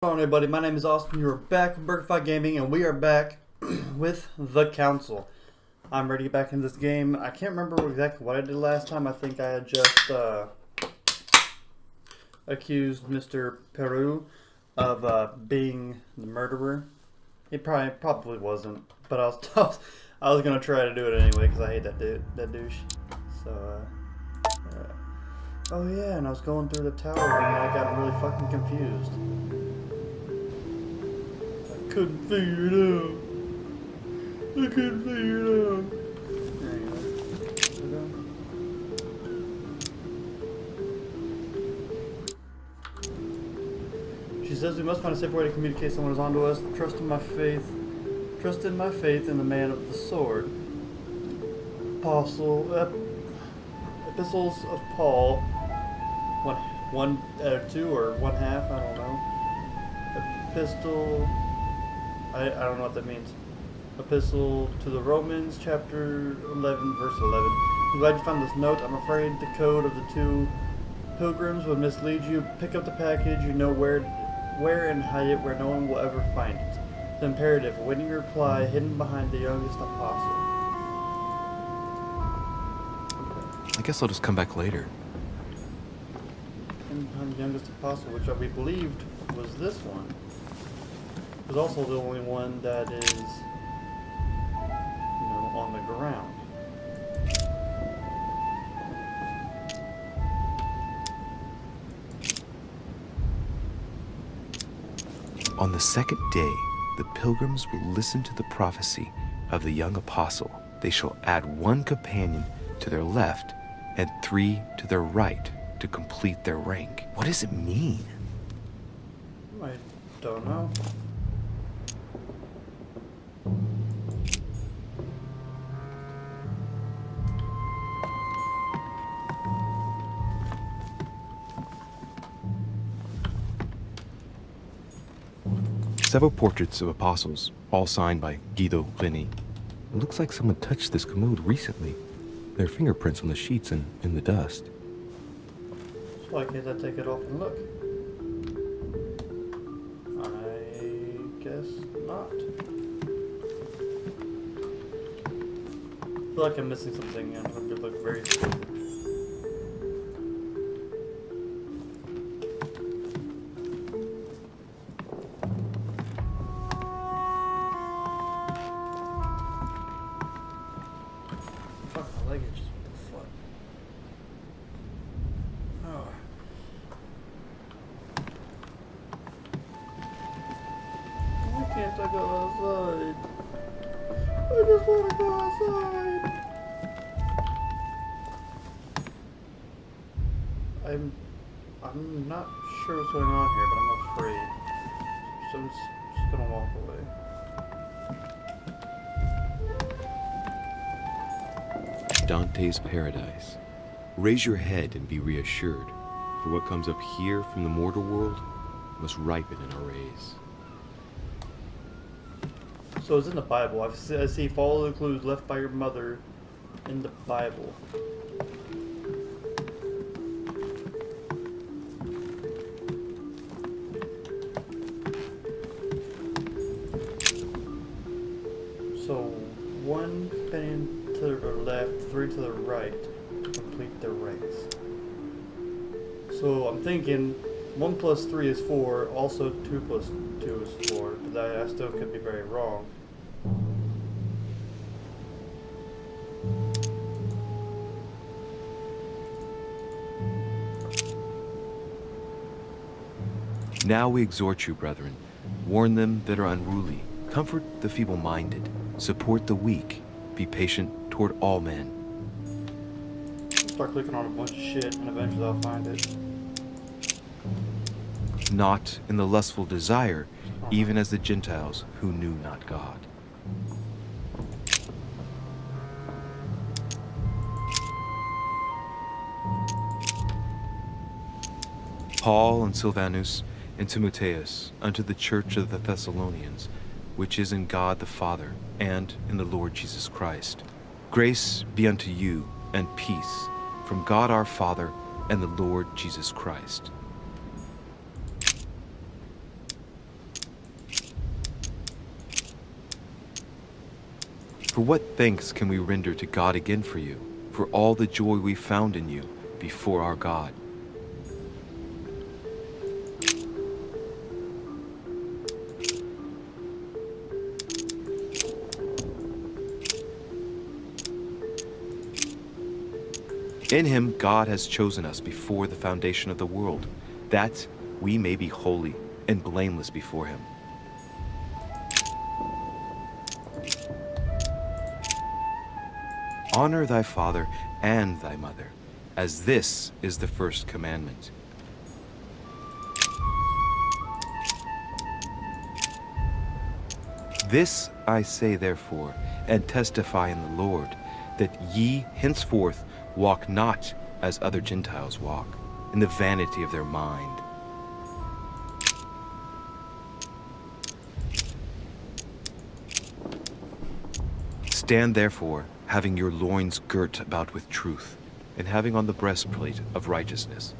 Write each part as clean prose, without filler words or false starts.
Hello everybody, my name is Austin. You're back with BurgerFi Gaming, and we are back with The Council. I'm ready to get back in this game. I can't remember exactly what I did last time. I think I had just accused Mr. Peru of being the murderer. He probably wasn't, but I was gonna try to do it anyway because I hate that douche. So oh yeah, and I was going through the tower and I got really fucking confused. Couldn't figure it out. I couldn't figure it out. She says we must find a safe way to communicate someone who's onto us. Trust in my faith in the man of the sword. Epistles of Paul. One two or one half, I don't know. Epistle. I don't know what that means. Epistle to the Romans, chapter 11, verse 11. I'm glad you found this note. I'm afraid the code of the two pilgrims would mislead you. Pick up the package. You know where and hide it where no one will ever find it. It's imperative. Awaiting your reply, hidden behind the youngest apostle. I guess I'll just come back later. Hidden behind the youngest apostle, which we believed was this one. Is also the only one that is, on the ground. On the second day, the pilgrims will listen to the prophecy of the young apostle. They shall add one companion to their left and 3 to their right to complete their rank. What does it mean? I don't know. Several portraits of apostles, all signed by Guido Reni. It looks like someone touched this commode recently. There are fingerprints on the sheets and in the dust. So why can't I take it off and look? I guess not. I feel like I'm missing something and I'm going to look very stupid. Can't I go outside? I just want to go outside. I'm not sure what's going on here, but I'm afraid. So I'm just gonna walk away. Dante's Paradise. Raise your head and be reassured, for what comes up here from the mortal world must ripen in our rays. So it's in the Bible. I see follow the clues left by your mother in the Bible. So 1 companion to the left, 3 to the right to complete the ranks. So I'm thinking 1 plus 3 is 4, also 2 plus 2 is 4, but I still could be very wrong. Now we exhort you, brethren, warn them that are unruly, comfort the feeble-minded, support the weak, be patient toward all men. Start clicking on a bunch of shit and eventually I'll find it. Not in the lustful desire, even as the Gentiles who knew not God. Paul and Silvanus and Timotheus unto the church of the Thessalonians, which is in God the Father and in the Lord Jesus Christ. Grace be unto you and peace from God our Father and the Lord Jesus Christ. For what thanks can we render to God again for you, for all the joy we found in you before our God? In him God has chosen us before the foundation of the world, that we may be holy and blameless before him. Honor thy father and thy mother, as this is the first commandment. This I say therefore, and testify in the Lord, that ye henceforth walk not as other Gentiles walk, in the vanity of their mind. Stand therefore, having your loins girt about with truth, and having on the breastplate of righteousness.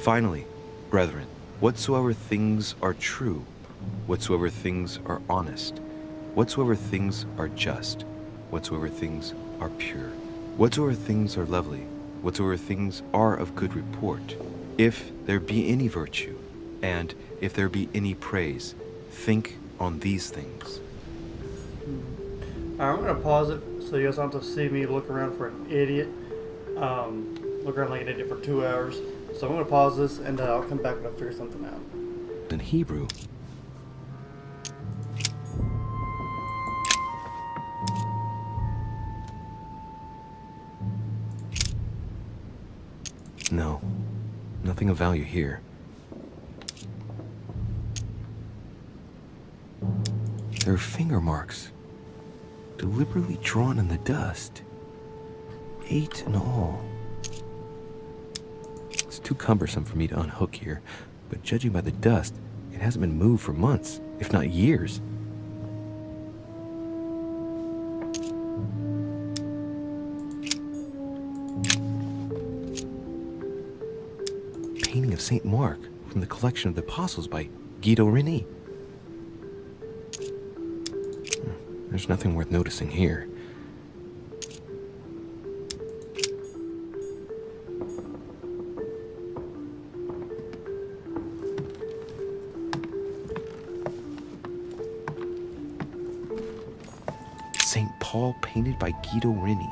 Finally, brethren, whatsoever things are true, whatsoever things are honest, whatsoever things are just, whatsoever things are pure, whatsoever things are lovely, whatsoever things are of good report, if there be any virtue, and if there be any praise, think on these things. I'm going to pause it so you guys don't have to see me look around for an idiot. Look around like an idiot for 2 hours. So I'm going to pause this and I'll come back when I figure something out. In Hebrew, no, nothing of value here. There are finger marks, deliberately drawn in the dust. 8 in all. It's too cumbersome for me to unhook here, but judging by the dust, it hasn't been moved for months, if not years. Painting of Saint Mark from the collection of the Apostles by Guido Reni. There's nothing worth noticing here. St. Paul painted by Guido Reni.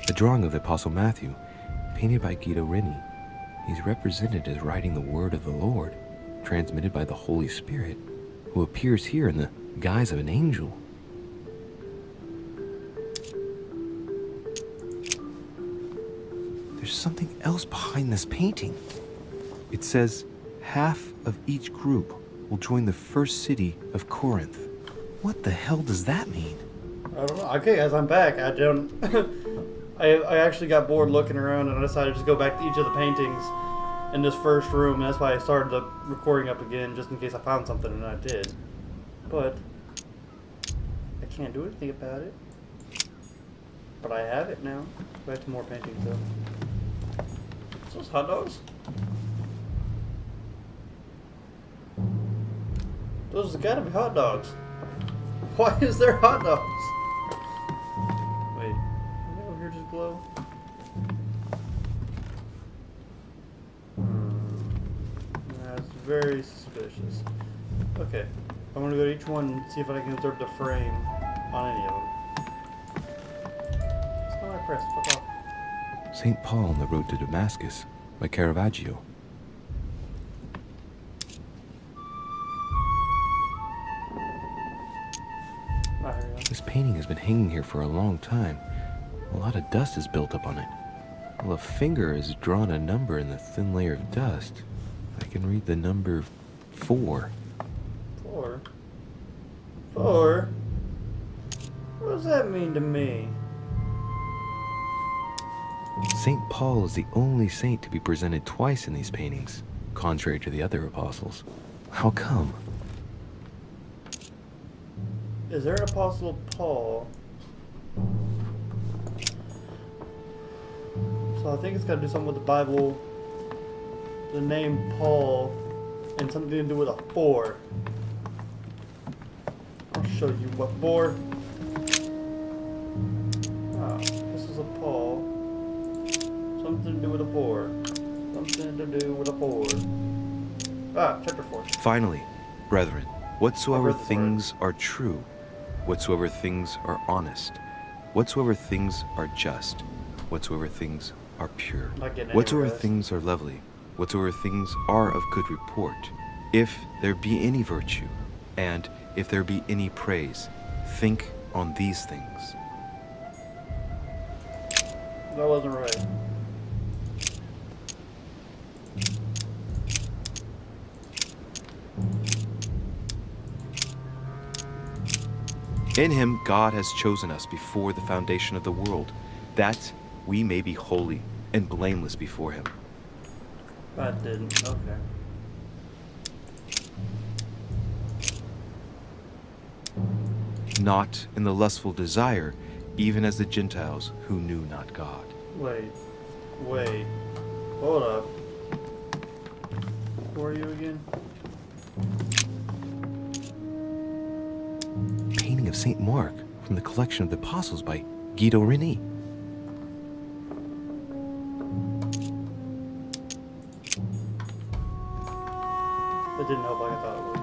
A drawing of the Apostle Matthew, painted by Guido Reni. He's represented as writing the word of the Lord, transmitted by the Holy Spirit, who appears here in the guise of an angel. There's something else behind this painting. It says, half of each group will join the first city of Corinth. What the hell does that mean? I don't know. Okay, guys, I'm back. I don't... I actually got bored looking around and I decided to just go back to each of the paintings in this first room. And that's why I started the recording up again, just in case I found something, and I did. But I can't do anything about it. But I have it now. Back to more paintings, though. So those hot dogs? Those have gotta be hot dogs. Why is there hot dogs? Wait, did they over here just glow? That's very suspicious. Okay, I'm gonna go to each one and see if I can observe the frame on any of them. It's not my press, fuck off. St. Paul on the Road to Damascus by Caravaggio. This painting has been hanging here for a long time. A lot of dust has built up on it. Well, a finger has drawn a number in the thin layer of dust. I can read the number 4. 4? 4? What does that mean to me? St. Paul is the only saint to be presented twice in these paintings, contrary to the other apostles. How come? Is there an Apostle Paul? So I think it's got to do something with the Bible. The name Paul and something to do with a 4. I'll show you what 4. Ah, this is a Paul. Something to do with a 4. Something to do with a 4. Ah, chapter 4. Finally, brethren, whatsoever I've read the things are true, whatsoever things are honest, whatsoever things are just, whatsoever things are pure, Not getting whatsoever anywhere. things are lovely, whatsoever things are of good report, if there be any virtue, and if there be any praise, think on these things. That wasn't right. In him God has chosen us before the foundation of the world, that we may be holy and blameless before him. I didn't. Okay. Not in the lustful desire, even as the Gentiles who knew not God. Wait. Hold up. Who are you again? Painting of St. Mark from the collection of the Apostles by Guido Reni. It didn't help like I thought it would.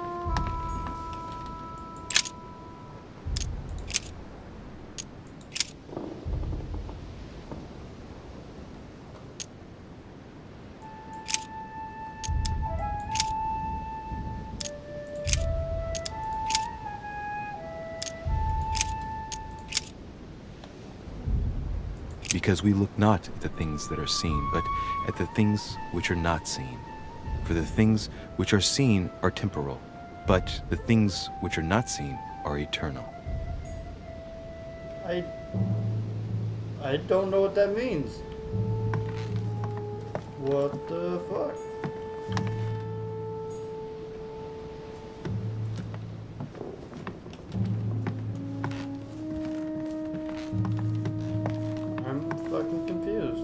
Because we look not at the things that are seen, but at the things which are not seen. For the things which are seen are temporal, but the things which are not seen are eternal. I don't know what that means. What the fuck? I'm fucking confused.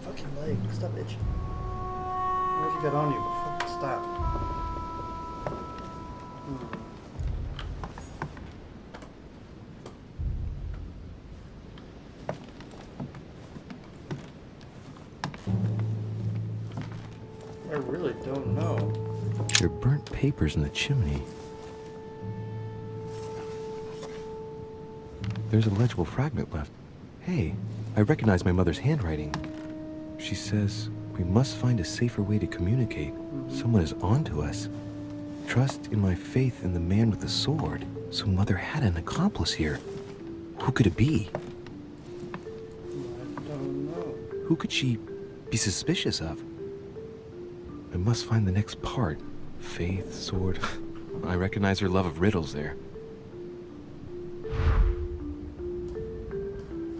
Fucking leg, stop itching. What if you got on you, but fucking stop. I really don't know. There are burnt papers in the chimney. There's a legible fragment left. Hey, I recognize my mother's handwriting. She says, we must find a safer way to communicate. Someone is on to us. Trust in my faith in the man with the sword. So Mother had an accomplice here. Who could it be? I don't know. Who could she be suspicious of? I must find the next part. Faith, sword. I recognize her love of riddles there.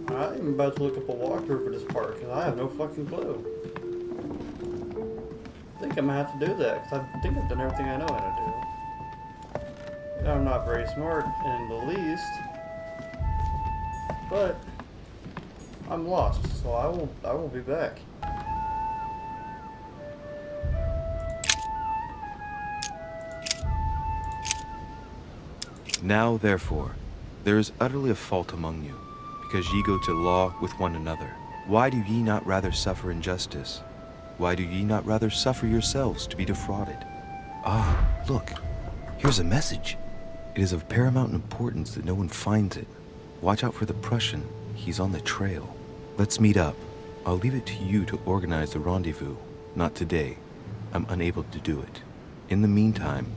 I'm about to look up a walkthrough for this part because I have no fucking clue. I think I'm gonna have to do that because I think I've done everything I know how to do. I'm not very smart in the least, but I'm lost, so I will be back. Now, therefore, there is utterly a fault among you, because ye go to law with one another. Why do ye not rather suffer injustice? Why do ye not rather suffer yourselves to be defrauded? Ah, look, here's a message. It is of paramount importance that no one finds it. Watch out for the Prussian. He's on the trail. Let's meet up. I'll leave it to you to organize the rendezvous. Not today. I'm unable to do it. In the meantime,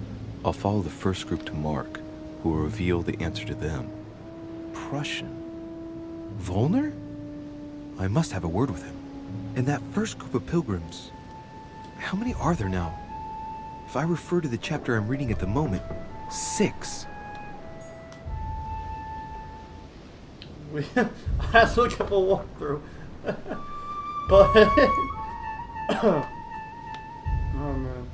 I'll follow the first group to Mark, who will reveal the answer to them. Prussian? Volner? I must have a word with him. And that first group of pilgrims, how many are there now? If I refer to the chapter I'm reading at the moment, 6. I have to look up a walkthrough. But oh man.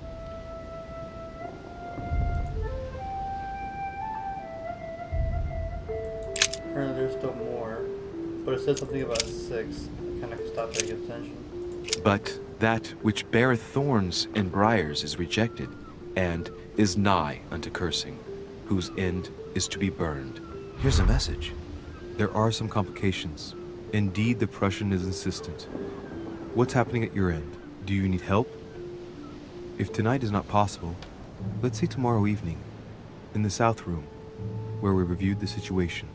Apparently there's still more. But it said something about 6. I kinda stopped paying attention. But that which beareth thorns and briars is rejected, and is nigh unto cursing, whose end is to be burned. Here's a message. There are some complications. Indeed, the Prussian is insistent. What's happening at your end? Do you need help? If tonight is not possible, let's see tomorrow evening, in the South Room, where we reviewed the situation.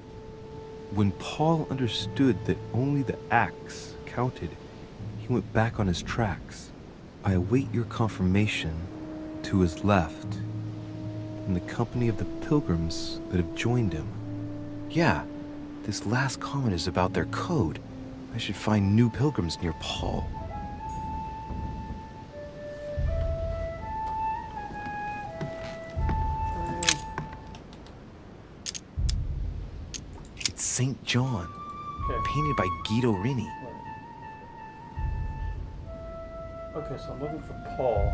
When Paul understood that only the axe counted, he went back on his tracks. I await your confirmation to his left, in the company of the pilgrims that have joined him. Yeah, this last comment is about their code. I should find new pilgrims near Paul. It's St. John, Okay. painted by Guido Rini. Okay, so I'm looking for Paul.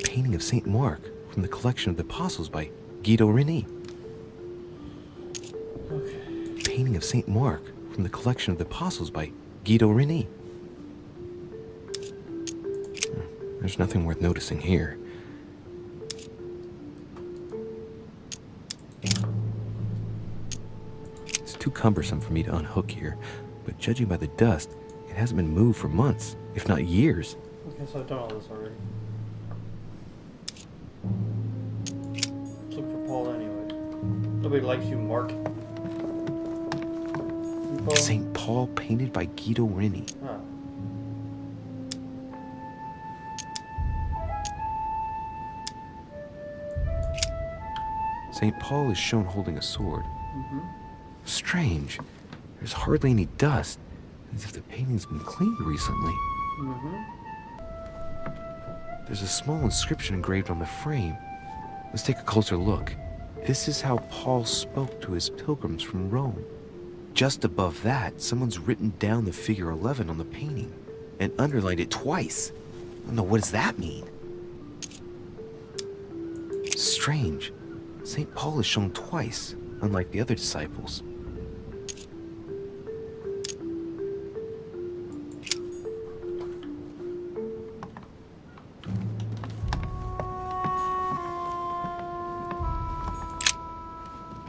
Painting of St. Mark from the collection of the Apostles by Guido Rini. Okay. Painting of St. Mark from the collection of the Apostles by Guido Rini. There's nothing worth noticing here. It's too cumbersome for me to unhook here, but judging by the dust, it hasn't been moved for months, if not years. Okay, so I've done all this already. Let's look for Paul anyway. Nobody likes you, Mark. Paul? St. Paul painted by Guido Rini. Ah. St. Paul is shown holding a sword. Mm-hmm. Strange. There's hardly any dust, as if the painting's been cleaned recently. Mm-hmm. There's a small inscription engraved on the frame. Let's take a closer look. This is how Paul spoke to his pilgrims from Rome. Just above that, someone's written down the figure 11 on the painting and underlined it twice. I don't know, what does that mean? Strange. St. Paul is shown twice, unlike the other disciples.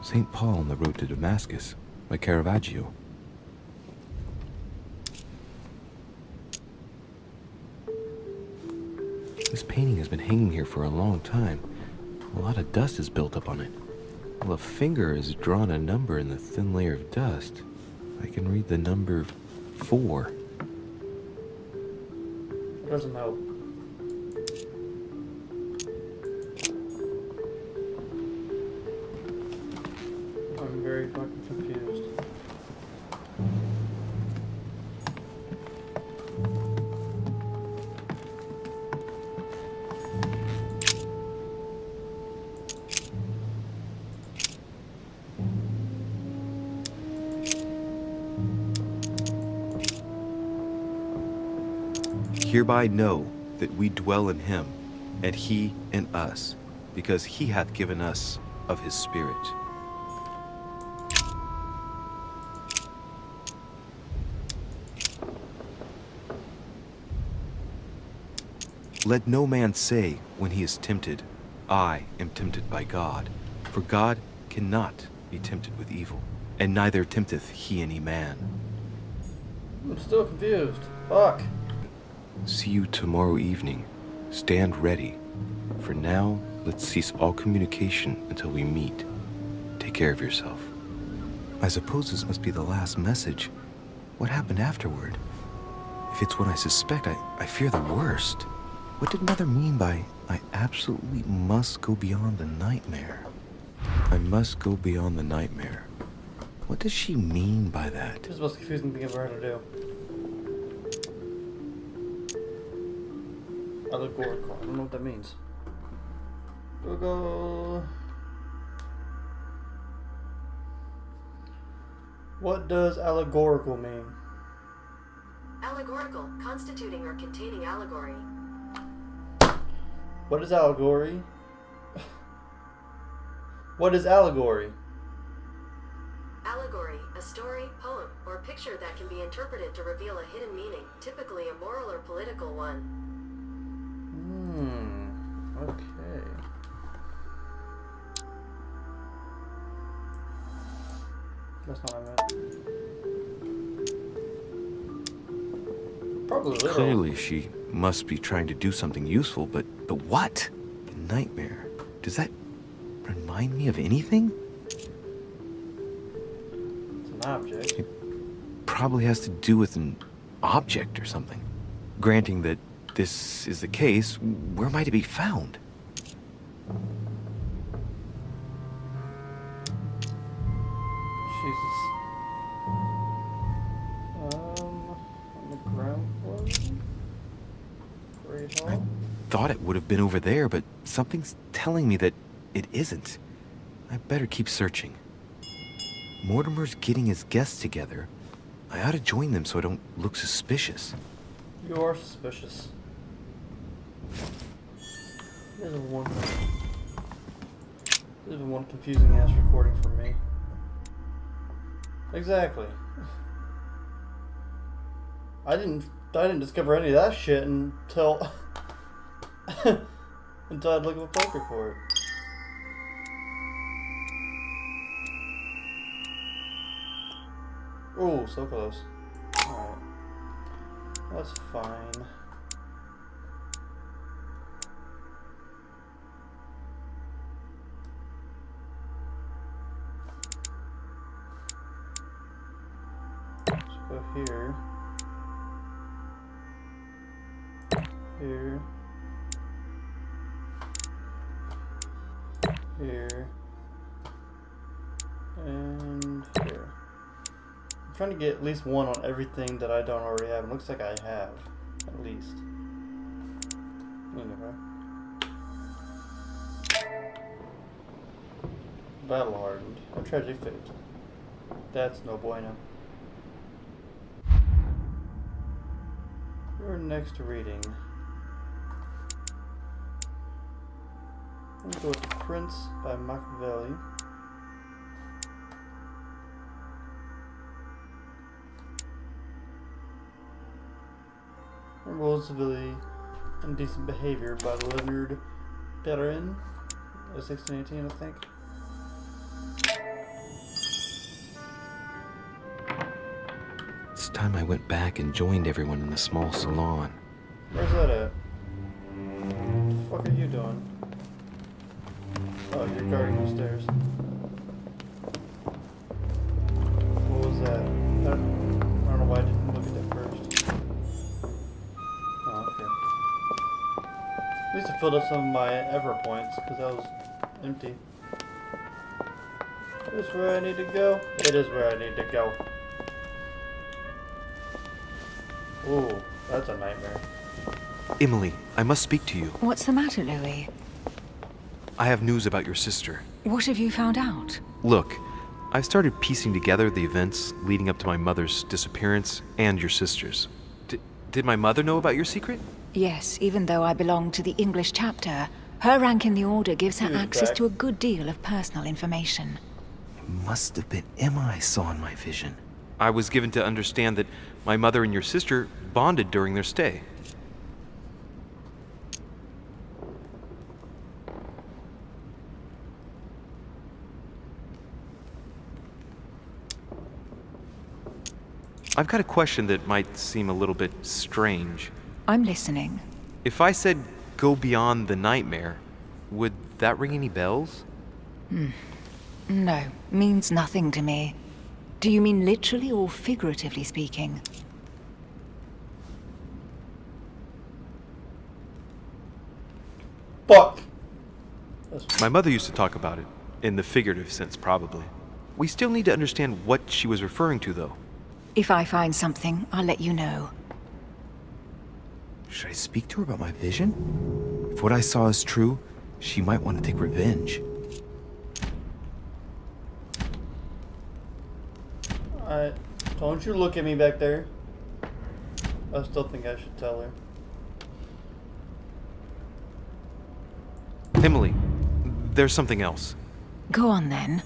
St. Paul on the Road to Damascus by Caravaggio. This painting has been hanging here for a long time. A lot of dust is built up on it. Well, a finger has drawn a number in the thin layer of dust. I can read the number 4. It doesn't help. I'm very fucking confused. Hereby know that we dwell in him, and he in us, because he hath given us of his Spirit. Let no man say when he is tempted, I am tempted by God. For God cannot be tempted with evil, and neither tempteth he any man. I'm still confused. Fuck. See you tomorrow evening. Stand ready. For now, let's cease all communication until we meet. Take care of yourself. I suppose this must be the last message. What happened afterward? If it's what I suspect, I fear the worst. What did Mother mean by, I absolutely must go beyond the nightmare? I must go beyond the nightmare. What does she mean by that? This is the most confusing thing I've ever had to do. Allegorical. I don't know what that means. Google. What does allegorical mean? Allegorical, constituting or containing allegory. What is allegory? What is allegory? Allegory, a story, poem, or picture that can be interpreted to reveal a hidden meaning, typically a moral or political one. Okay. That's not what I meant. Probably literal. Clearly, she must be trying to do something useful, but what? A nightmare. Does that remind me of anything? It's an object. It probably has to do with an object or something. Granting that this is the case, where might it be found? Jesus. On the ground floor? Great I Hall? thought it would have been over there, but something's telling me that it isn't. I better keep searching. Mortimer's getting his guests together. I ought to join them so I don't look suspicious. You are suspicious. This is one confusing ass recording for me. Exactly. I didn't discover any of that shit until until I'd look at a poke report. Ooh, so close. Alright. That's fine. Let's go here. Here. Here. And here. I'm trying to get at least one on everything that I don't already have. It looks like I have, at least. Anyway. Battle hardened. A tragic fate. That's no bueno. Your next reading. I'm going to go with The Prince by Machiavelli. Rules of Civility and Decent Behavior by Leonard Pellerin, 1618, I think. It's time I went back and joined everyone in the small salon. Where's that at? What the fuck are you doing? Oh, you're guarding the stairs. What was that? I don't know why I didn't look at that first. Oh, okay. At least I filled up some of my Ever points, because that was empty. Is this where I need to go? It is where I need to go. Ooh, that's a nightmare. Emily, I must speak to you. What's the matter, Louis? I have news about your sister. What have you found out? Look, I've started piecing together the events leading up to my mother's disappearance and your sister's. Did my mother know about your secret? Yes, even though I belong to the English chapter, her rank in the Order gives her access to a good deal of personal information. It must have been Emma I saw in my vision. I was given to understand that my mother and your sister bonded during their stay. I've got a question that might seem a little bit strange. I'm listening. If I said go beyond the nightmare, would that ring any bells? No, means nothing to me. Do you mean literally or figuratively speaking? Fuck! My mother used to talk about it, in the figurative sense probably. We still need to understand what she was referring to though. If I find something, I'll let you know. Should I speak to her about my vision? If what I saw is true, She might want to take revenge. Don't you look at me back there. I still think I should tell her. Emily, there's something else. Go on then.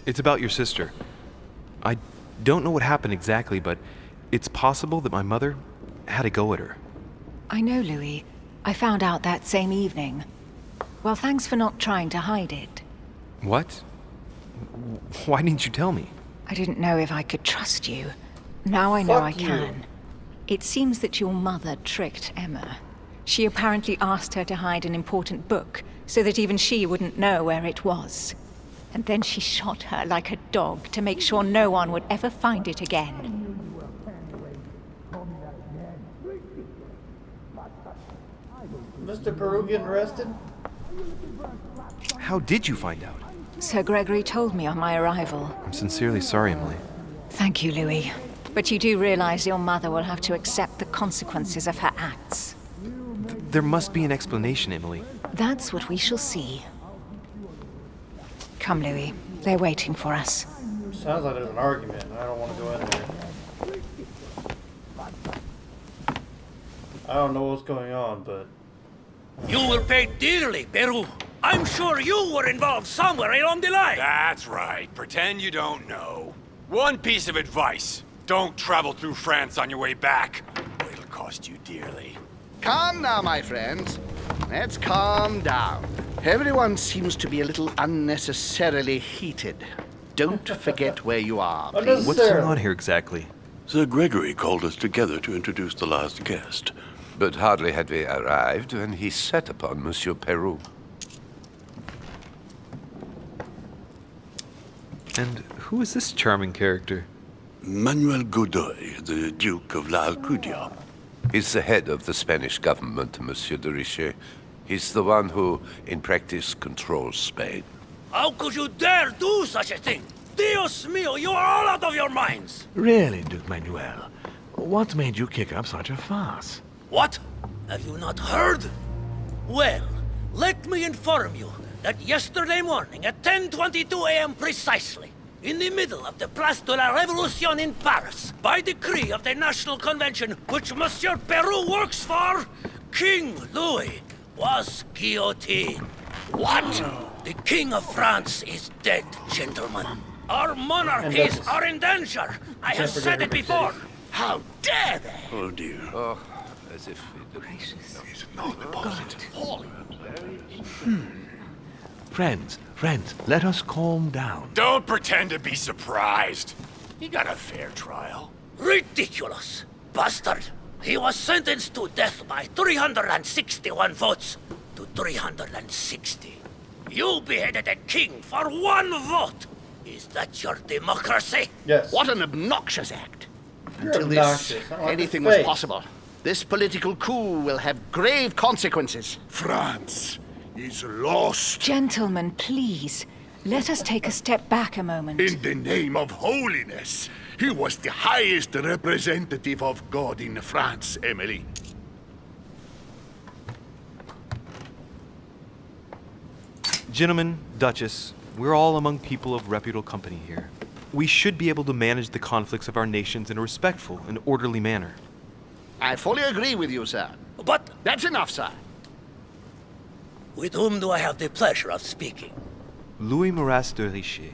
It's about your sister. I don't know what happened exactly, but it's possible that my mother had a go at her. I know, Louis. I found out that same evening. Well, thanks for not trying to hide it. What? Why didn't you tell me? I didn't know if I could trust you. Now I know Fuck I you. can. It seems that your mother tricked Emma. She apparently asked her to hide an important book so that even she wouldn't know where it was. And then she shot her like a dog to make sure no one would ever find it again. Mr. Peru getting arrested? How did you find out? Sir Gregory told me on my arrival. I'm sincerely sorry, Emily. Thank you, Louis. But you do realize your mother will have to accept the consequences of her acts. There must be an explanation, Emily. That's what we shall see. Come, Louis. They're waiting for us. Sounds like there's an argument, and I don't want to go in there. I don't know what's going on, but... You will pay dearly, Peru. I'm sure you were involved somewhere along the line. That's right. Pretend you don't know. One piece of advice. Don't travel through France on your way back. It'll cost you dearly. Calm now, my friends. Let's calm down. Everyone seems to be a little unnecessarily heated. Don't forget where you are, please. What's going on here exactly? Sir Gregory called us together to introduce the last guest. But hardly had we arrived when he set upon Monsieur Peru. And who is this charming character? Manuel Godoy, the Duke of La Alcudia. He's the head of the Spanish government, Monsieur de Richet. He's the one who, in practice, controls Spain. How could you dare do such a thing? Dios mío, you are all out of your minds! Really, Duke Manuel? What made you kick up such a fuss? What? Have you not heard? Well, let me inform you that yesterday morning at 10:22 a.m. precisely, in the middle of the Place de la Révolution in Paris, by decree of the National Convention which Monsieur Peru works for, King Louis was guillotined. What? The King of France is dead, gentlemen. Our monarchies are in danger. I have said it before. How dare they? Oh dear. Oh, as if we didn't know. It's not possible. Friends, let us calm down. Don't pretend to be surprised. He got a fair trial. Ridiculous! Bastard! He was sentenced to death by 361 votes to 360. You beheaded a king for one vote! Is that your democracy? Yes. What an obnoxious act. You're Until obnoxious. I don't like anything your was face. possible. This political coup will have grave consequences. France is lost. Gentlemen, please. Let us take a step back a moment. In the name of holiness. He was the highest representative of God in France, Emily. Gentlemen, Duchess, we're all among people of reputable company here. We should be able to manage the conflicts of our nations in a respectful and orderly manner. I fully agree with you, sir. But That's enough, sir. with whom do I have the pleasure of speaking? Louis Maras de Richet.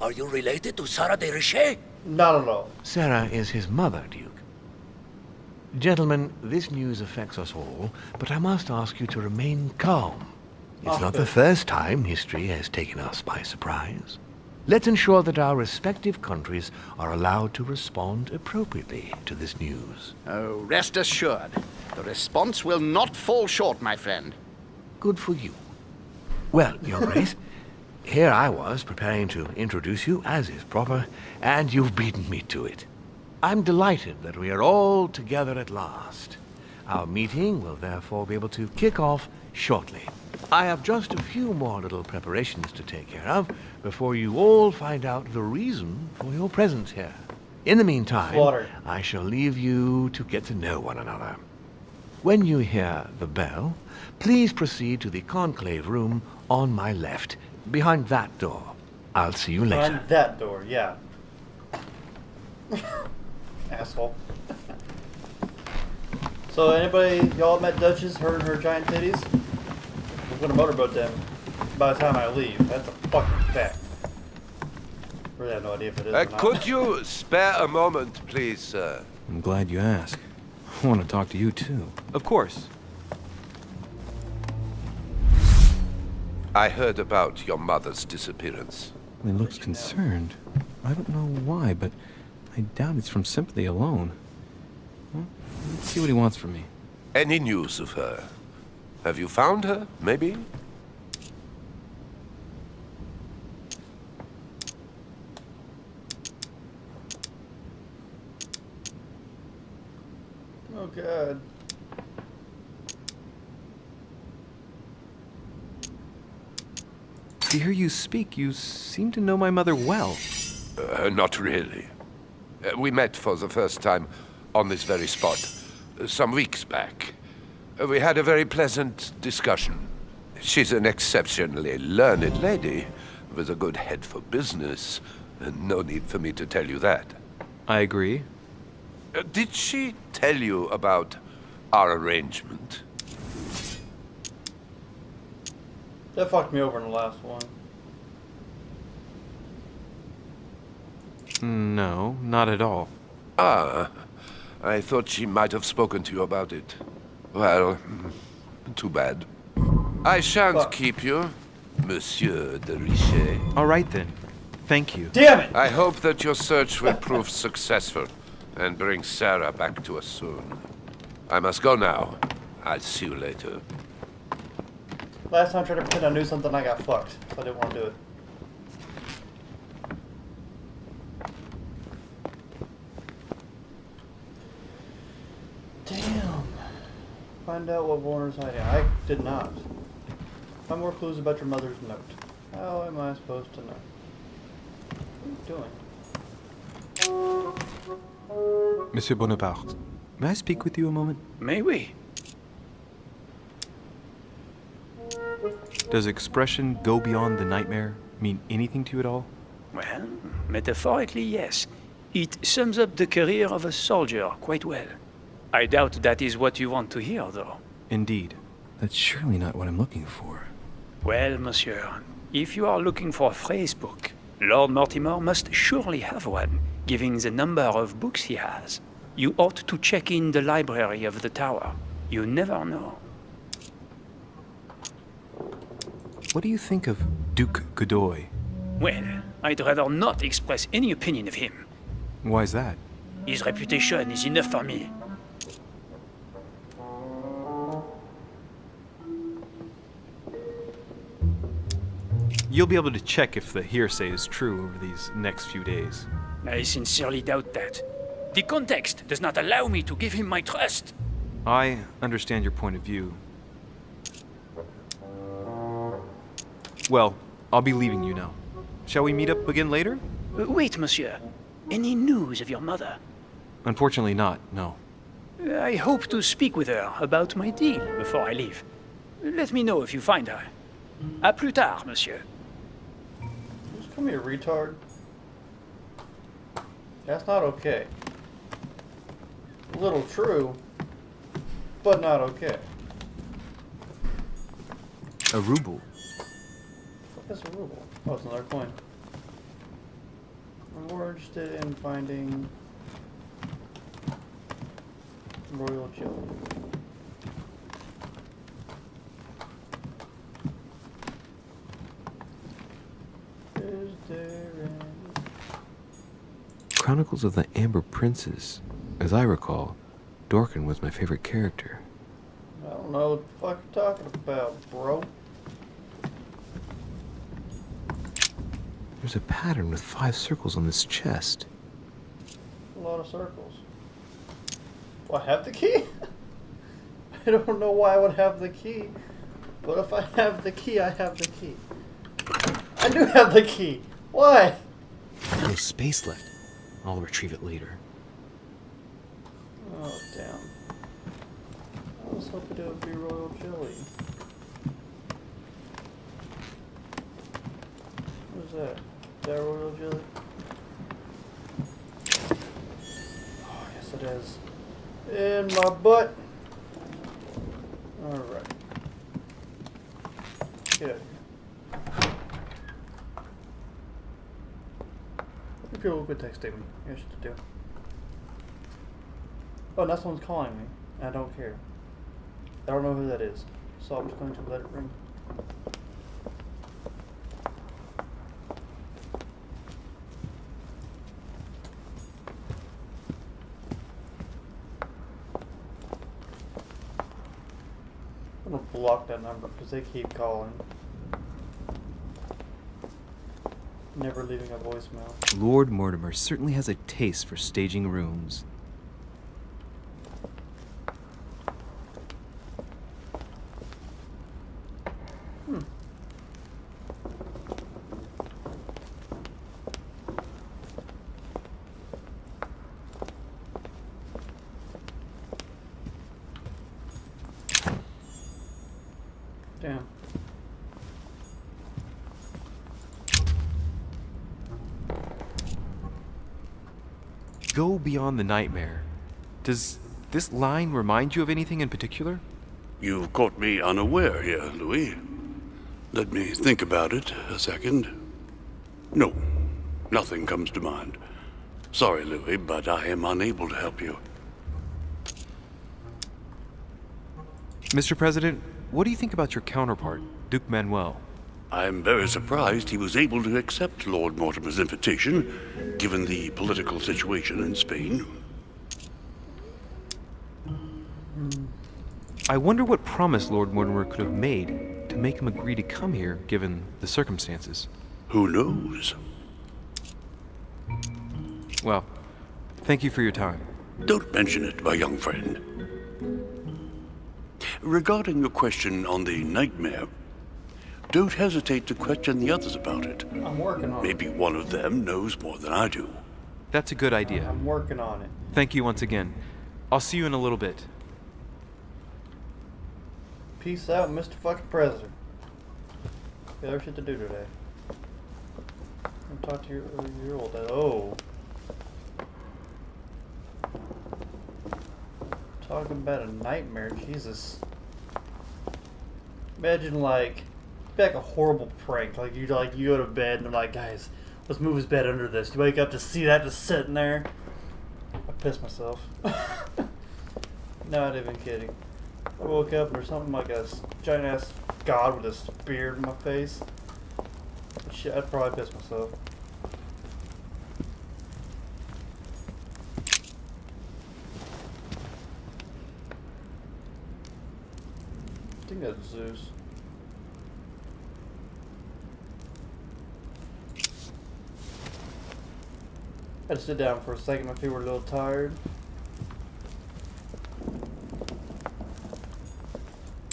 Are you related to Sarah de Richet? Not at all. Sarah is his mother, Duke. Gentlemen, this news affects us all, but I must ask you to remain calm. It's not the first time history has taken us by surprise. Let's ensure that our respective countries are allowed to respond appropriately to this news. Oh, rest assured. The response will not fall short, my friend. Good for you. Well, Your Grace, here I was preparing to introduce you, as is proper, and you've beaten me to it. I'm delighted that we are all together at last. Our meeting will therefore be able to kick off shortly. I have just a few more little preparations to take care of before you all find out the reason for your presence here. In the meantime, Slaughter. I shall leave you to get to know one another. When you hear the bell, please proceed to the conclave room on my left, behind that door. I'll see you later. Behind that door, yeah. Asshole. So anybody, y'all met Duchess, her and her giant titties? I'm gonna motorboat them by the time I leave. That's a fucking fact. Really have no idea if it is or not. Could you spare a moment, please, sir? I'm glad you asked. I want to talk to you too. Of course. I heard about your mother's disappearance. He looks concerned. I don't know why, but I doubt it's from sympathy alone. Well, let's see what he wants from me. Any news of her? Have you found her, maybe? Oh god. To hear you speak, you seem to know my mother well. Not really. We met for the first time on this very spot some weeks back. We had a very pleasant discussion. She's an exceptionally learned lady with a good head for business. No need for me to tell you that. I agree. Did she tell you about our arrangement? That fucked me over in the last one. No, not at all. Ah, I thought she might have spoken to you about it. Well, too bad. I shan't keep you, Monsieur de Richet. All right then. Thank you. Damn it! I hope that your search will prove successful and bring Sarah back to us soon. I must go now. I'll see you later. Last time I tried to pretend I knew something, I got fucked. So I didn't want to do it. Damn. Find out what Warner's hiding. I did not. Find more clues about your mother's note. How am I supposed to know? What are you doing? Monsieur Bonaparte, may I speak with you a moment? May we? Does expression "go beyond the nightmare" mean anything to you at all? Well, metaphorically, yes. It sums up the career of a soldier quite well. I doubt that is what you want to hear, though. Indeed. That's surely not what I'm looking for. Well, monsieur, if you are looking for a phrase book, Lord Mortimer must surely have one, given the number of books he has. You ought to check in the library of the tower. You never know. What do you think of Duke Godoy? Well, I'd rather not express any opinion of him. Why is that? His reputation is enough for me. You'll be able to check if the hearsay is true over these next few days. I sincerely doubt that. The context does not allow me to give him my trust. I understand your point of view. Well, I'll be leaving you now. Shall we meet up again later? Wait, monsieur. Any news of your mother? Unfortunately not, no. I hope to speak with her about my deal before I leave. Let me know if you find her. À plus tard, monsieur. Just call me a retard. That's not okay. A little true, but not okay. A ruble. That's a ruble. Oh, it's another coin. I'm more interested in finding royal jelly. Is there any... Chronicles of the Amber Princes. As I recall, Dorkin was my favorite character. I don't know what the fuck you're talking about, bro. There's a pattern with 5 circles on this chest. A lot of circles. Do I have the key? I don't know why I would have the key. But if I have the key, I have the key. I do have the key. Why? No space left. I'll retrieve it later. Oh, damn. was hoping it would be royal jelly. What is that? Is that royal jelly? Oh, yes it is. In my butt. Alright. Get out of here. If you're good texting me, here's what to do. Oh, that someone's calling me. I don't care. I don't know who that is, so I'm just going to let it ring. I'm gonna block that number because they keep calling. Never leaving a voicemail. Lord Mortimer certainly has a taste for staging rooms. Damn. Go beyond the nightmare. Does this line remind you of anything in particular? You've caught me unaware here, Louis. Let me think about it a second. No, nothing comes to mind. Sorry, Louis, but I am unable to help you. Mr. President, what do you think about your counterpart, Duke Manuel? I'm very surprised he was able to accept Lord Mortimer's invitation, given the political situation in Spain. I wonder what promise Lord Mortimer could have made to make him agree to come here, given the circumstances. Who knows? Well, thank you for your time. Don't mention it, my young friend. Regarding your question on the nightmare, don't hesitate to question the others about it. I'm working on it. Maybe one of them knows more than I do. That's a good idea. I'm working on it. Thank you once again. I'll see you in a little bit. Peace out, Mr. fucking President. Got other shit to do today. Talk to your old dad. Oh. Talking about a nightmare, Jesus. Imagine like a horrible prank. Like you go to bed and they're like, guys, let's move his bed under this. You wake up to see that just sitting there. I pissed myself. Not even kidding. I woke up and there's something like a giant ass god with a spear in my face. Shit, I'd probably piss myself. I think that's Zeus. I had to sit down for a second, my feet were a little tired.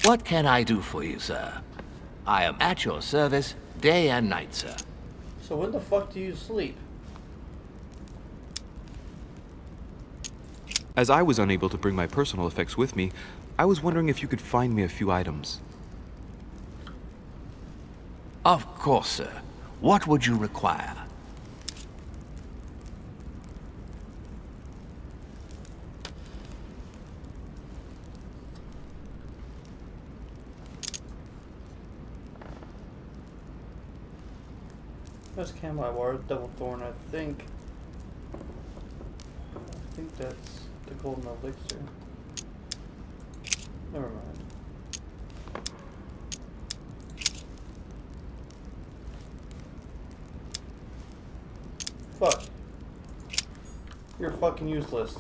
What can I do for you, sir? I am at your service day and night, sir. So when the fuck do you sleep? As I was unable to bring my personal effects with me, I was wondering if you could find me a few items. Of course, sir. What would you require? That's Camelot Wire, Double Thorn, I think. I think that's the Golden Elixir. Never mind. Fuck. You're fucking useless.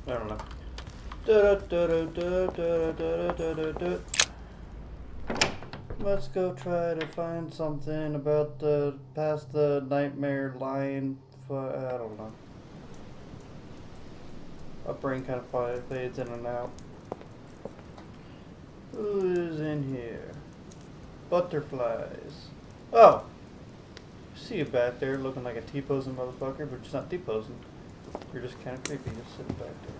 I don't know. Let's go try to find something about the past the nightmare line. I don't know. My brain kind of fades in and out. Who is in here? Butterflies. Oh! See you back there looking like a T-posing motherfucker, but you're just not T-posing. You're just kind of creepy, just sitting back there.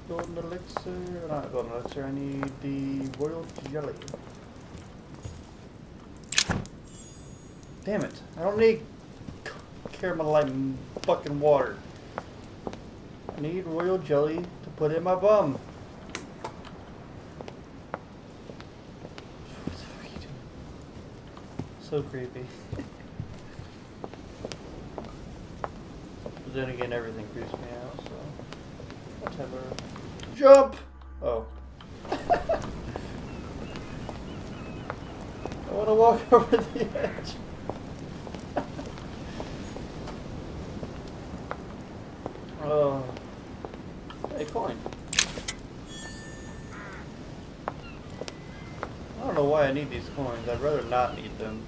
Golden elixir. Not golden elixir, I need the royal jelly. Damn it. I don't need caramel light fucking water. I need royal jelly to put in my bum. What the fuck are you doing? So creepy. But then again, everything creeps me out, so let's have a jump! Oh. I want to walk over the edge. Oh. Hey, coin. I don't know why I need these coins. I'd rather not need them.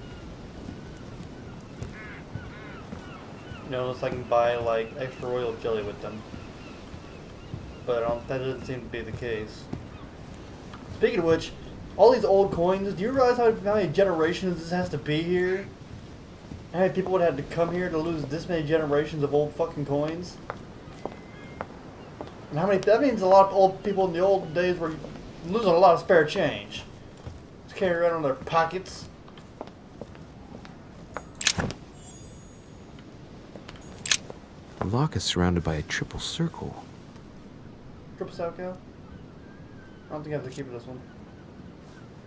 You know, unless I can buy like extra royal jelly with them. But that doesn't seem to be the case. Speaking of which, all these old coins, do you realize how many generations this has to be here? How many people would have to come here to lose this many generations of old fucking coins? And how many, that means a lot of old people in the old days were losing a lot of spare change. Just carrying around in their pockets. The lock is surrounded by a triple circle. Triple sow cow? I don't think I have to keep this one.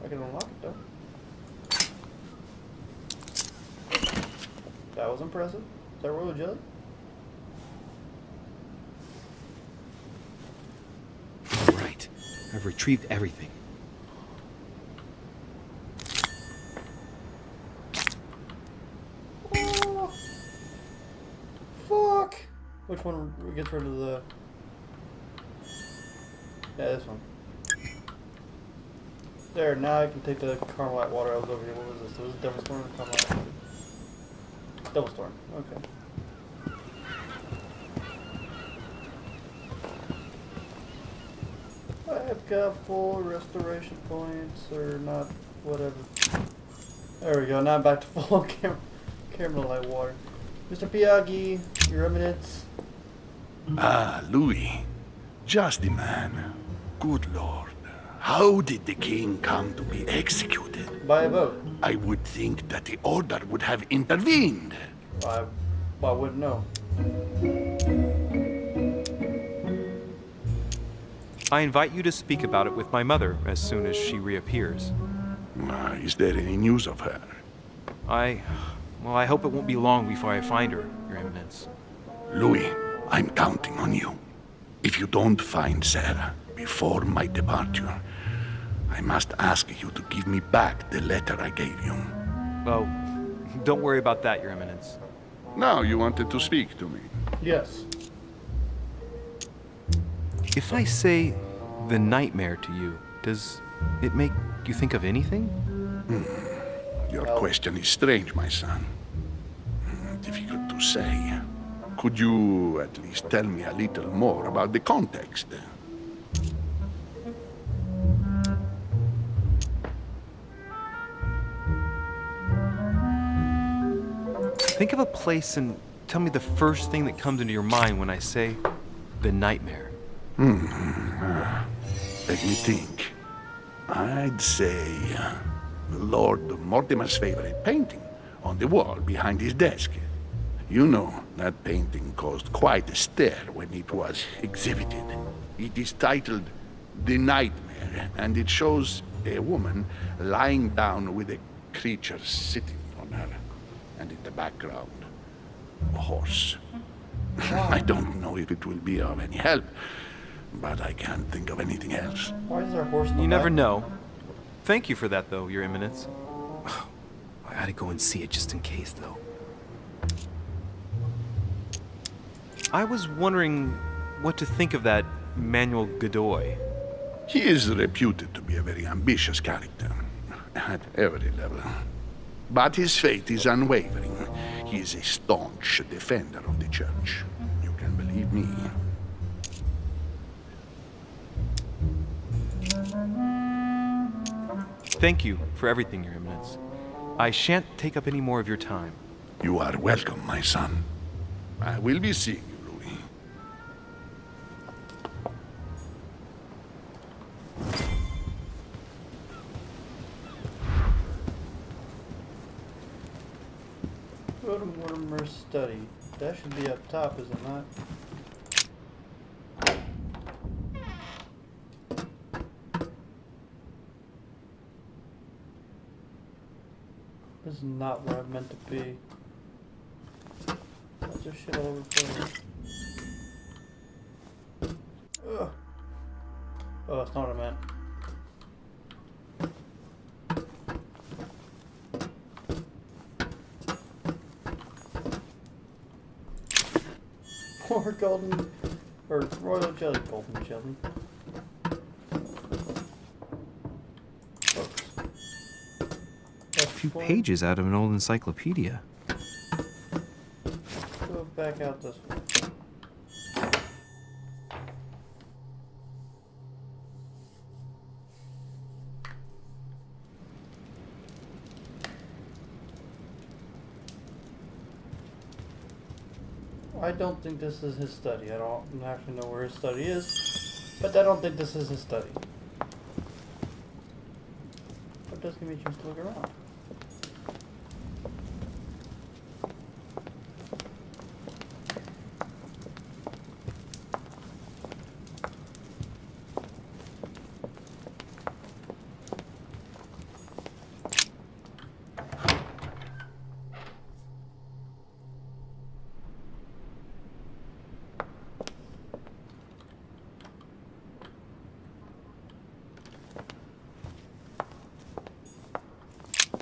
I can unlock it though. That was impressive. Is that royal jelly? Right. I've retrieved everything. Oh, fuck! Which one gets rid of the... Yeah, this one. There, now I can take the Carmelite water. I was over here. What was this? It was Devil Storm or Carmelite? Devil Storm. Okay. I've got full restoration points, or not, whatever. There we go. Now I'm back to full Carmelite water. Mr. Piaghi, Your Eminence. Ah, Louis. Just the man. Good Lord. How did the king come to be executed? By a vote. I would think that the order would have intervened. I wouldn't know. I invite you to speak about it with my mother as soon as she reappears. Is there any news of her? I hope it won't be long before I find her, Your Eminence. Louis, I'm counting on you. If you don't find Sarah before my departure, I must ask you to give me back the letter I gave you. Oh, don't worry about that, Your Eminence. Now you wanted to speak to me. Yes. If I say the nightmare to you, does it make you think of anything? Your question is strange, my son. Difficult to say. Could you at least tell me a little more about the context? Think of a place and tell me the first thing that comes into your mind when I say the nightmare. Let me think. I'd say Lord Mortimer's favorite painting on the wall behind his desk. You know, that painting caused quite a stir when it was exhibited. It is titled The Nightmare, and it shows a woman lying down with a creature sitting on her, and in the background, a horse. I don't know if it will be of any help, but I can't think of anything else. Why is there a horse in the You never back? know. Thank you for that, though, Your Eminence. I gotta go and see it just in case, though. I was wondering what to think of that Manuel Godoy. He is reputed to be a very ambitious character, at every level. But his faith is unwavering. He is a staunch defender of the church. You can believe me. Thank you for everything, Your Eminence. I shan't take up any more of your time. You are welcome, my son. I will be seeing you, Louis. Go to Mortimer's study. That should be up top, is it not? This is not where I'm meant to be. Why's there shit all over the place? Ugh. Oh, that's not what I meant. More golden, or royal jelly, golden jelly. A few pages out of an old encyclopedia. Go back out this way. I don't think this is his study. I don't actually know where his study is, but I don't think this is his study. But it does give me a chance to look around.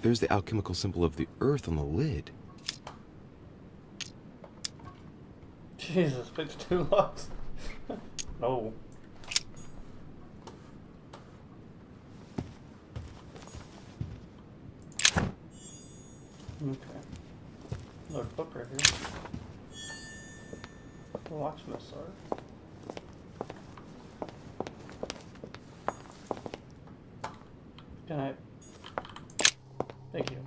There's the alchemical symbol of the earth on the lid. Jesus, picked 2 locks. No. Okay. Another book right here. The locksmith, sorry. Can I? Thank you.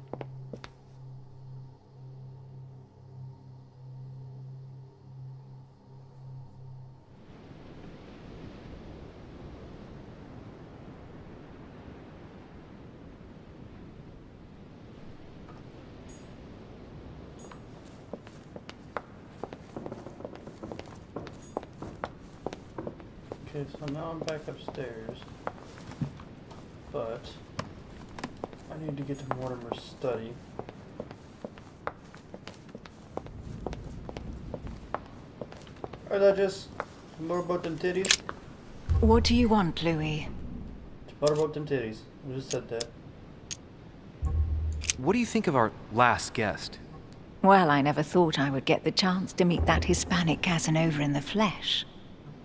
Okay, so now I'm back upstairs, but I need to get to Mortimer's study. Are that just more about them titties? What do you want, Louis? What about them titties? I just said that. What do you think of our last guest? Well, I never thought I would get the chance to meet that Hispanic Casanova in the flesh.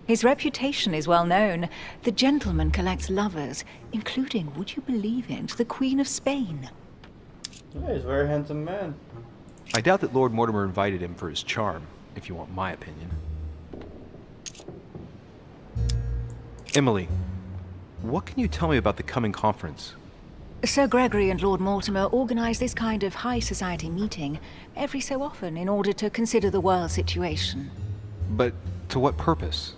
His reputation is well known. The gentleman collects lovers, including, would you believe it, the Queen of Spain. Yeah, he's a very handsome man. I doubt that Lord Mortimer invited him for his charm, if you want my opinion. Emily, what can you tell me about the coming conference? Sir Gregory and Lord Mortimer organize this kind of high society meeting every so often in order to consider the world situation. But to what purpose?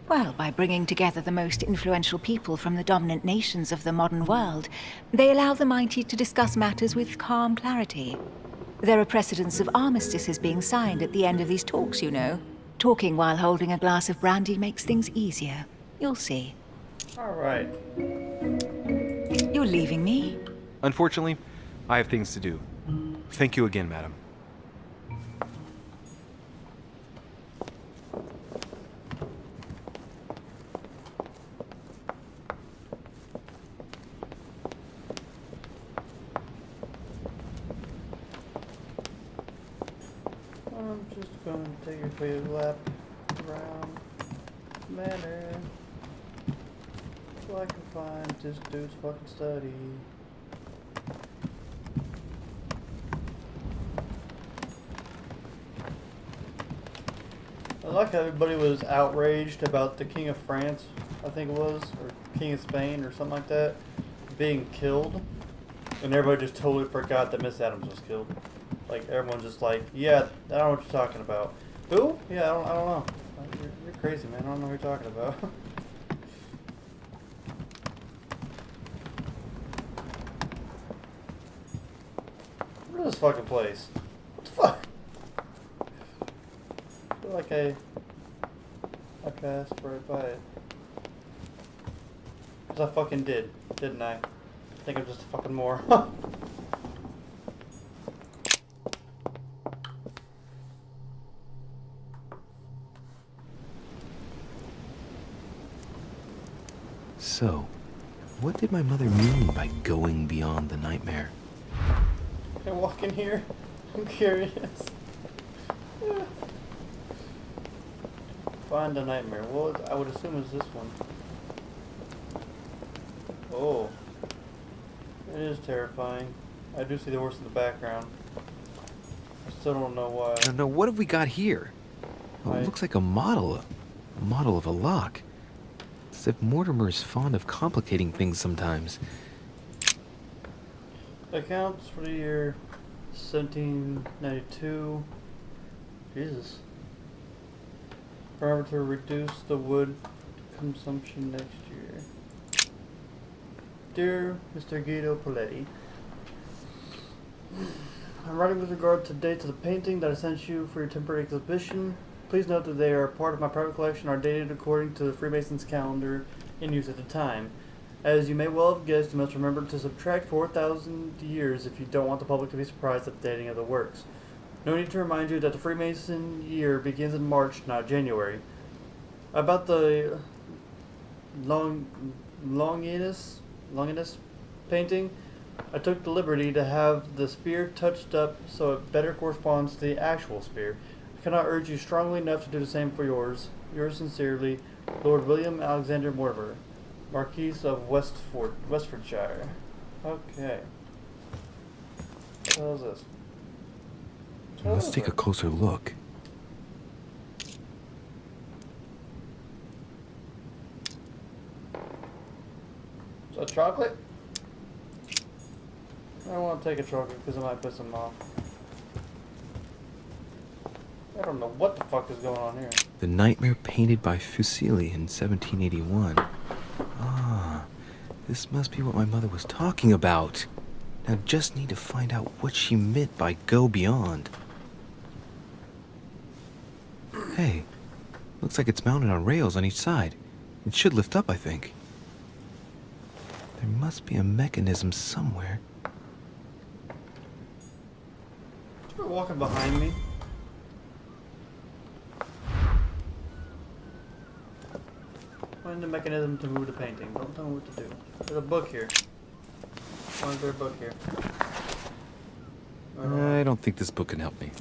Well, by bringing together the most influential people from the dominant nations of the modern world, they allow the mighty to discuss matters with calm clarity. There are precedents of armistices being signed at the end of these talks, you know. Talking while holding a glass of brandy makes things easier. You'll see. All right. You're leaving me? Unfortunately, I have things to do. Thank you again, madam. I'm just going to take a quick lap around Manor so I can find this dude's fucking study. I like how everybody was outraged about the King of France, I think it was, or King of Spain, or something like that, being killed, and everybody just totally forgot that Miss Adams was killed. Like, everyone's just like, yeah, I don't know what you're talking about. Who? Yeah, I don't know. You're crazy, man. I don't know what you're talking about. What is this fucking place? What the fuck? I feel like I passed right by it. Because I fucking did, didn't I? I think I'm just a fucking moron. So, what did my mother mean by going beyond the nightmare? Can I walk in here? I'm curious. Find a nightmare. Well, I would assume it's this one. Oh. It is terrifying. I do see the horse in the background. I still don't know why. No, what have we got here? Oh, it looks like a model of a lock. It's as if Mortimer is fond of complicating things sometimes. Accounts for the year 1792. Jesus. Remember to reduce the wood consumption next year. Dear Mr. Guido Poletti, I'm writing with regard to dates of the painting that I sent you for your temporary exhibition. Please note that they are part of my private collection, are dated according to the Freemasons calendar in use at the time. As you may well have guessed, you must remember to subtract 4,000 years if you don't want the public to be surprised at the dating of the works. No need to remind you that the Freemason year begins in March, not January. About the Longinus painting, I took the liberty to have the spear touched up so it better corresponds to the actual spear. I cannot urge you strongly enough to do the same for yours. Yours sincerely, Lord William Alexander Mortimer, Marquis of Westfordshire. Okay. What the hell is this? Let's take a closer look. Is that chocolate? I don't want to take a chocolate because it might piss him off. I don't know what the fuck is going on here. The nightmare painted by Fuseli in 1781. Ah, this must be what my mother was talking about. Now just need to find out what she meant by go beyond. Hey, looks like it's mounted on rails on each side. It should lift up, I think. There must be a mechanism somewhere. You're walking behind me. Find the mechanism to move the painting. Don't tell me what to do. There's a book here. Why is there a book here? I don't think this book can help me.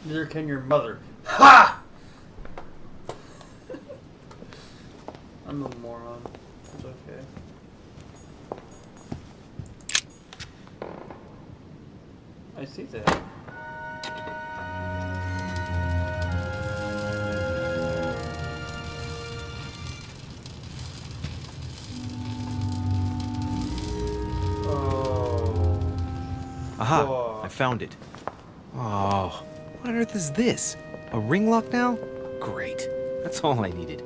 Neither can your mother. Ha! I'm a moron. It's okay. I see that. Aha! Whoa. I found it. Oh, what on earth is this? A ring lock now? Great. That's all I needed.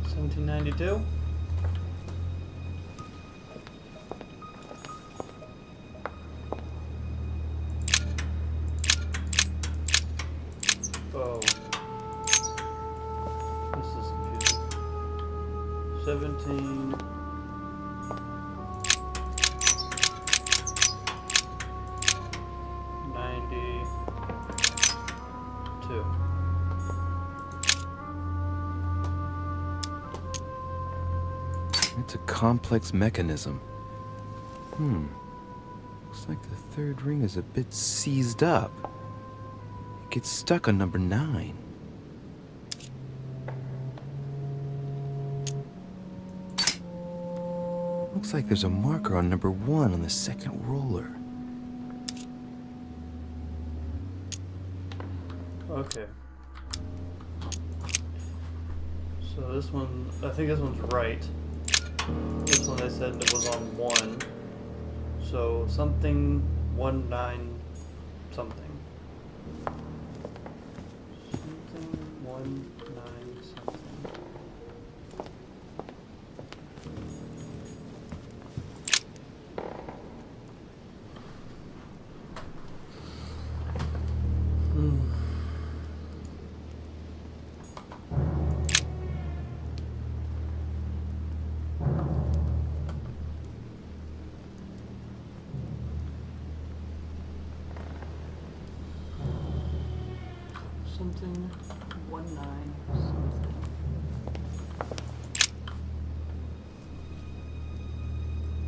$1792. Oh. This is confusing. 17. It's a complex mechanism. Looks like the third ring is a bit seized up. It gets stuck on number 9. Looks like there's a marker on number 1 on the second roller. Okay. So this one, I think this one's right. This one they said it was on 1. So something 19 something. Something 19 something. Something 19 something.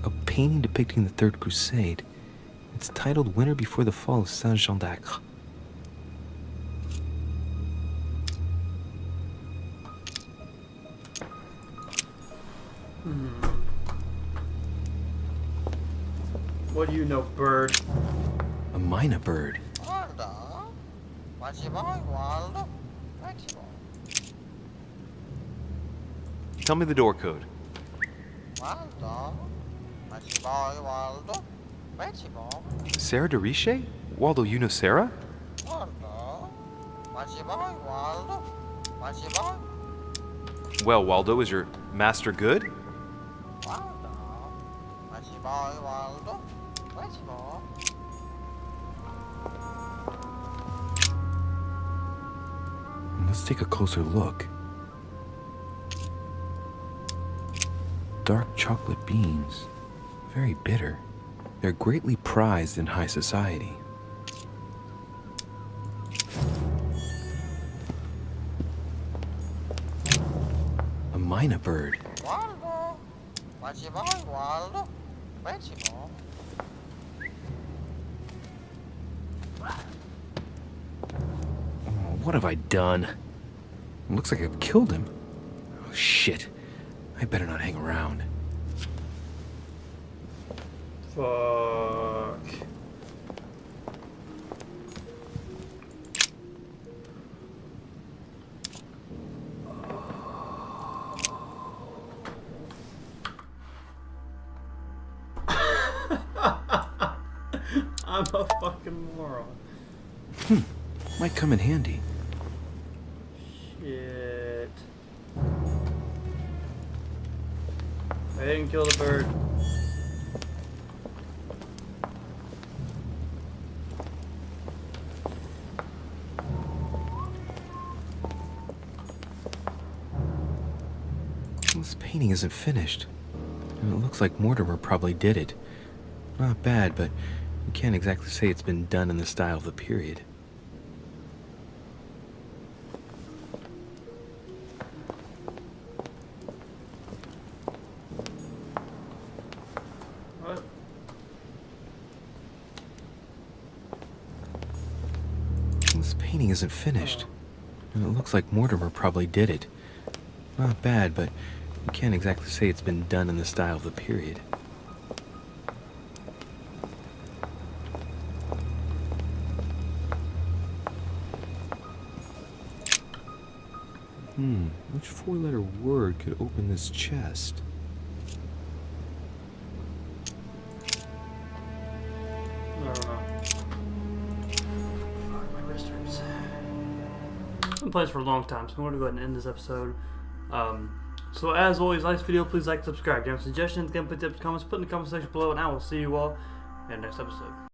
A painting depicting the Third Crusade. It's titled Winter Before the Fall of Saint Jean d'Acre. What do you know, bird? A mynah bird. Tell me the door code. Sarah de Riche? Waldo, you know Sarah? Well, Waldo, is your master good? Let's take a closer look. Dark chocolate beans. Very bitter. They're greatly prized in high society. A mynah bird. Oh, What have I done? It looks like I've killed him. Oh, shit. I better not hang around. Fuck. I'm a fucking moron. Might come in handy. Shit. I didn't kill the bird. This painting isn't finished. And it looks like Mortimer probably did it. Not bad, but you can't exactly say it's been done in the style of the period. What? This painting isn't finished. And it looks like Mortimer probably did it. Not bad, but you can't exactly say it's been done in the style of the period. Which four-letter word could open this chest? I don't know. Fuck, my wrist hurts. I've been playing this for a long time, so I'm going to go ahead and end this episode. So as always, like this video, please like, subscribe. If you have suggestions, gameplay tips, comments, put in the comment section below, and I will see you all in the next episode.